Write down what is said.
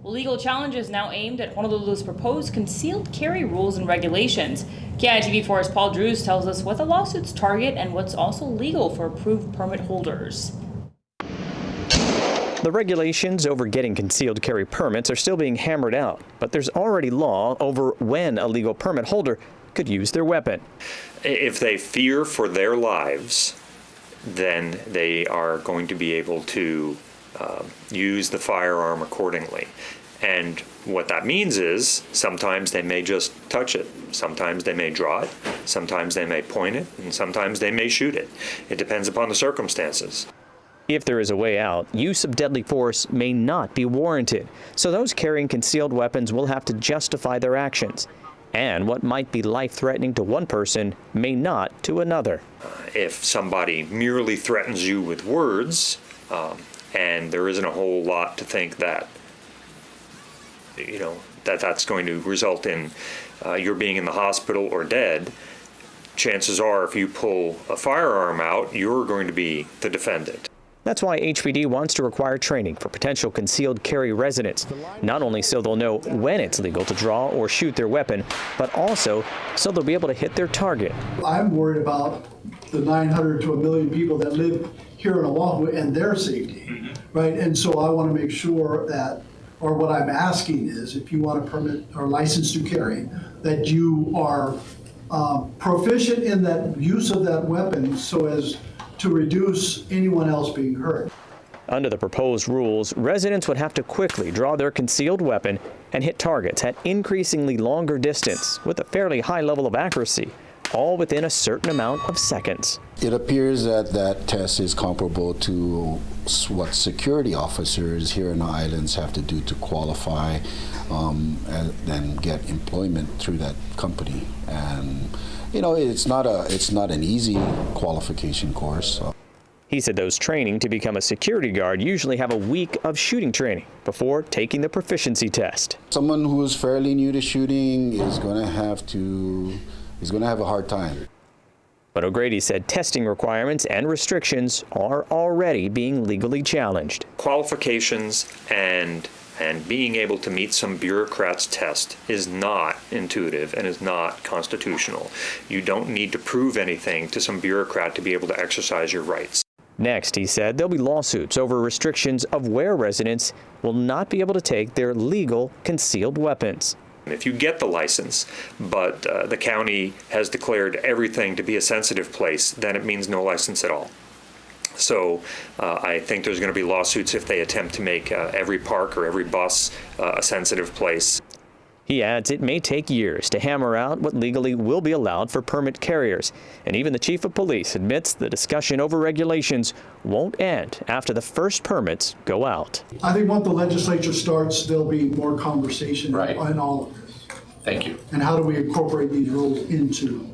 Legal challenges now aimed at Honolulu's proposed concealed carry rules and regulations. KITV4's Paul Drews tells us what the lawsuits target and what's also legal for approved permit holders. The regulations over getting concealed carry permits are still being hammered out, but there's already law over when a legal permit holder could use their weapon. If they fear for their lives, then they are going to be able to use the firearm accordingly. And what that means is sometimes they may just touch it, sometimes they may draw it, sometimes they may point it, and sometimes they may shoot it. It depends upon the circumstances. If there is a way out, use of deadly force may not be warranted, so those carrying concealed weapons will have to justify their actions. And what might be life-threatening to one person may not to another. If somebody merely threatens you with words, and there isn't a whole lot to think that, that's going to result in your being in the hospital or dead, chances are if you pull a firearm out, you're going to be the defendant. That's why HPD wants to require training for potential concealed carry residents, not only so they'll know when it's legal to draw or shoot their weapon, but also so they'll be able to hit their target. I'm worried about the 900 to 1 million people that live here in Oahu and their safety, right? And so I want to make sure that, or what I'm asking is, if you want a permit or license to carry, that you are proficient in that use of that weapon so as to reduce anyone else being hurt. Under the proposed rules, residents would have to quickly draw their concealed weapon and hit targets at increasingly longer distance with a fairly high level of accuracy, all within a certain amount of seconds. It appears that that test is comparable to what security officers here in the islands have to do to qualify and then get employment through that company. And it's not an easy qualification course. He said those training to become a security guard usually have a week of shooting training before taking the proficiency test. Someone who is fairly new to shooting is going to have a hard time. But O'Grady said testing requirements and restrictions are already being legally challenged. Qualifications and being able to meet some bureaucrat's test is not intuitive and is not constitutional. You don't need to prove anything to some bureaucrat to be able to exercise your rights. Next, he said there'll be lawsuits over restrictions of where residents will not be able to take their legal concealed weapons. If you get the license, but the county has declared everything to be a sensitive place, then it means no license at all. So I think there's going to be lawsuits if they attempt to make every park or every bus a sensitive place. He adds it may take years to hammer out what legally will be allowed for permit carriers. And even the chief of police admits the discussion over regulations won't end after the first permits go out. I think once the legislature starts, there'll be more conversation on all of this. Thank you. And how do we incorporate these rules into